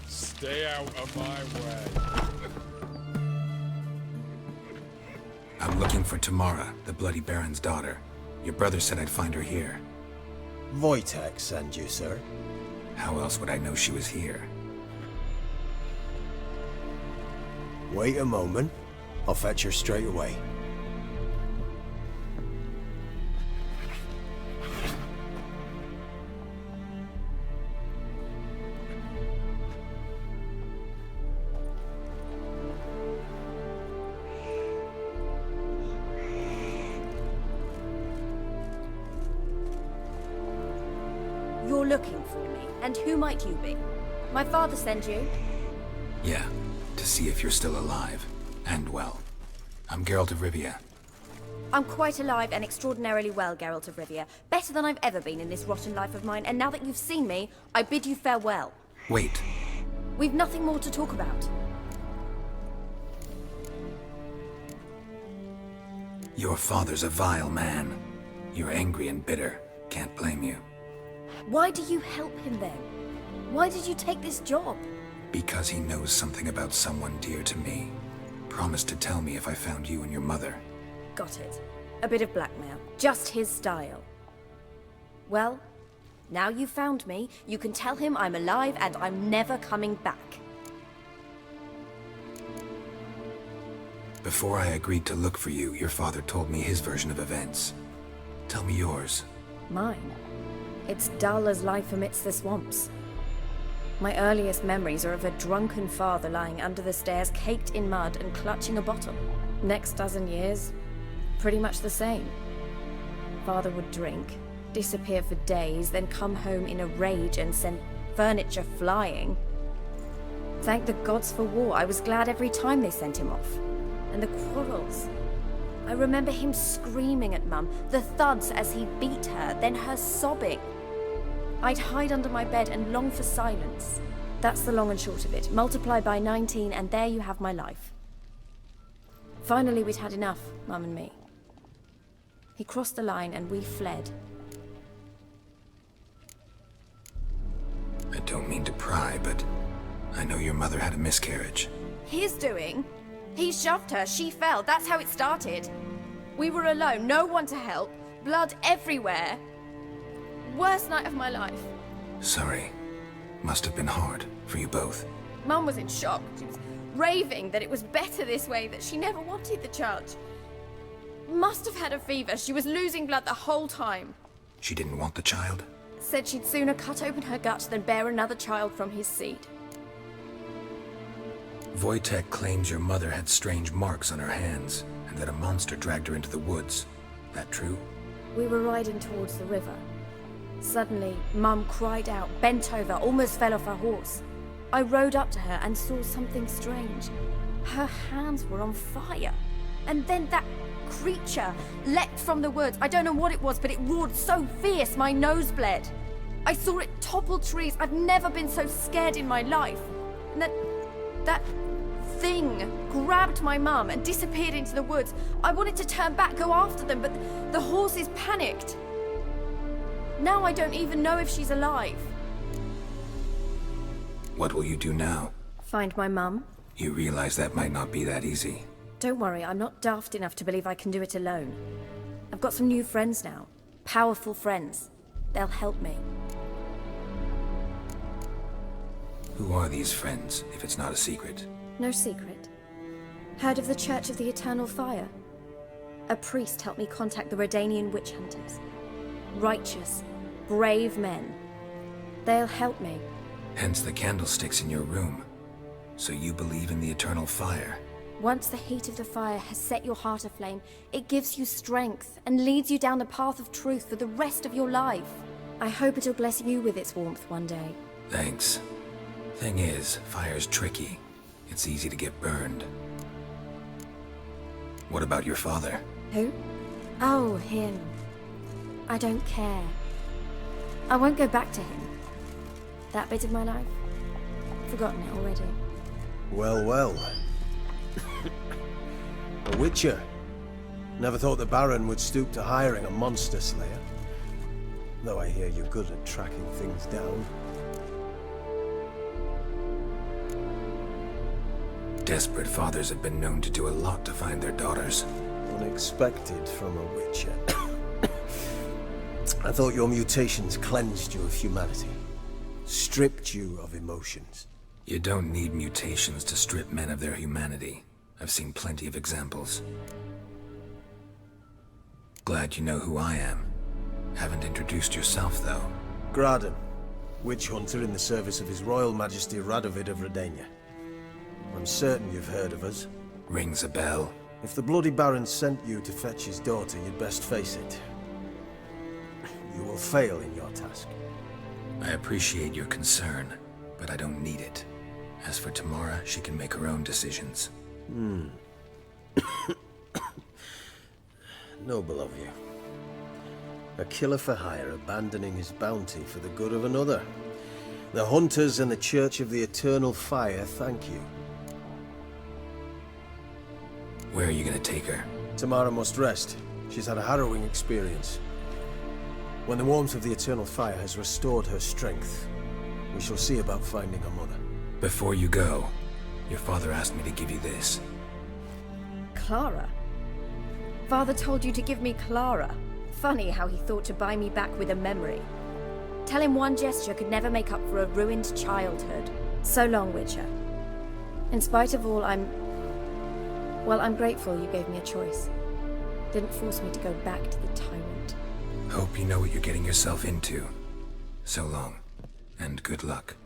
Stay out of my way. I'm looking for Tamara, the Bloody Baron's daughter. Your brother said I'd find her here. Wojtek sent you, sir. How else would I know she was here? Wait a moment. I'll fetch her straight away. You're looking for me, and who might you be? My father sent you? Yeah, to see if you're still alive. And well. I'm Geralt of Rivia. I'm quite alive and extraordinarily well, Geralt of Rivia. Better than I've ever been in this rotten life of mine, and now that you've seen me, I bid you farewell. Wait. We've nothing more to talk about. Your father's a vile man. You're angry and bitter. Can't blame you. Why do you help him then? Why did you take this job? Because he knows something about someone dear to me. Promised to tell me if I found you and your mother. Got it. A bit of blackmail. Just his style. Well, now you've found me, you can tell him I'm alive and I'm never coming back. Before I agreed to look for you, your father told me his version of events. Tell me yours. Mine? It's dull as life amidst the swamps. My earliest memories are of a drunken father lying under the stairs, caked in mud and clutching a bottle. Next dozen years, pretty much the same. Father would drink, disappear for days, then come home in a rage and send furniture flying. Thank the gods for war. I was glad every time they sent him off. And the quarrels. I remember him screaming at Mum, the thuds as he beat her, then her sobbing. I'd hide under my bed and long for silence. That's the long and short of it. Multiply by 19 and there you have my life. Finally we'd had enough, Mum and me. He crossed the line and we fled. I don't mean to pry, but I know your mother had a miscarriage. His doing? He shoved her, she fell, that's how it started. We were alone, no one to help, blood everywhere. Worst night of my life. Sorry. Must have been hard for you both. Mum was in shock. She was raving that it was better this way, that she never wanted the child. Must have had a fever. She was losing blood the whole time. She didn't want the child? Said she'd sooner cut open her gut than bear another child from his seed. Wojtek claims your mother had strange marks on her hands, and that a monster dragged her into the woods. That true? We were riding towards the river. Suddenly, Mum cried out, bent over, almost fell off her horse. I rode up to her and saw something strange. Her hands were on fire. And then that creature leapt from the woods. I don't know what it was, but it roared so fierce my nose bled. I saw it topple trees. I've never been so scared in my life. And that thing grabbed my mum and disappeared into the woods. I wanted to turn back, go after them, but the horses panicked. Now I don't even know if she's alive. What will you do now? Find my mum. You realize that might not be that easy. Don't worry, I'm not daft enough to believe I can do it alone. I've got some new friends now. Powerful friends. They'll help me. Who are these friends, if it's not a secret? No secret. Heard of the Church of the Eternal Fire? A priest helped me contact the Redanian witch hunters. Righteous, brave men. They'll help me. Hence the candlesticks in your room. So you believe in the eternal fire? Once the heat of the fire has set your heart aflame, it gives you strength and leads you down the path of truth for the rest of your life. I hope it'll bless you with its warmth one day. Thanks. Thing is, fire's tricky. It's easy to get burned. What about your father? Who? Oh, him. I don't care. I won't go back to him. That bit of my life? Forgotten it already. Well, well. A witcher. Never thought the Baron would stoop to hiring a monster slayer. Though I hear you're good at tracking things down. Desperate fathers have been known to do a lot to find their daughters. Unexpected from a witcher. I thought your mutations cleansed you of humanity. Stripped you of emotions. You don't need mutations to strip men of their humanity. I've seen plenty of examples. Glad you know who I am. Haven't introduced yourself, though. Graden, witch hunter in the service of His Royal Majesty Radovid of Redania. I'm certain you've heard of us. Rings a bell. If the Bloody Baron sent you to fetch his daughter, you'd best face it. You will fail in your task. I appreciate your concern, but I don't need it. As for Tamara, she can make her own decisions. Noble of you. A killer for hire abandoning his bounty for the good of another. The Hunters and the Church of the Eternal Fire thank you. Where are you gonna take her? Tamara must rest. She's had a harrowing experience. When the warmth of the Eternal Fire has restored her strength, we shall see about finding her mother. Before you go, your father asked me to give you this. Clara? Father told you to give me Clara. Funny how he thought to buy me back with a memory. Tell him one gesture could never make up for a ruined childhood. So long, Witcher. In spite of all, I'm grateful you gave me a choice. Didn't force me to go back to the tyrant. Hope you know what you're getting yourself into. So long, and good luck.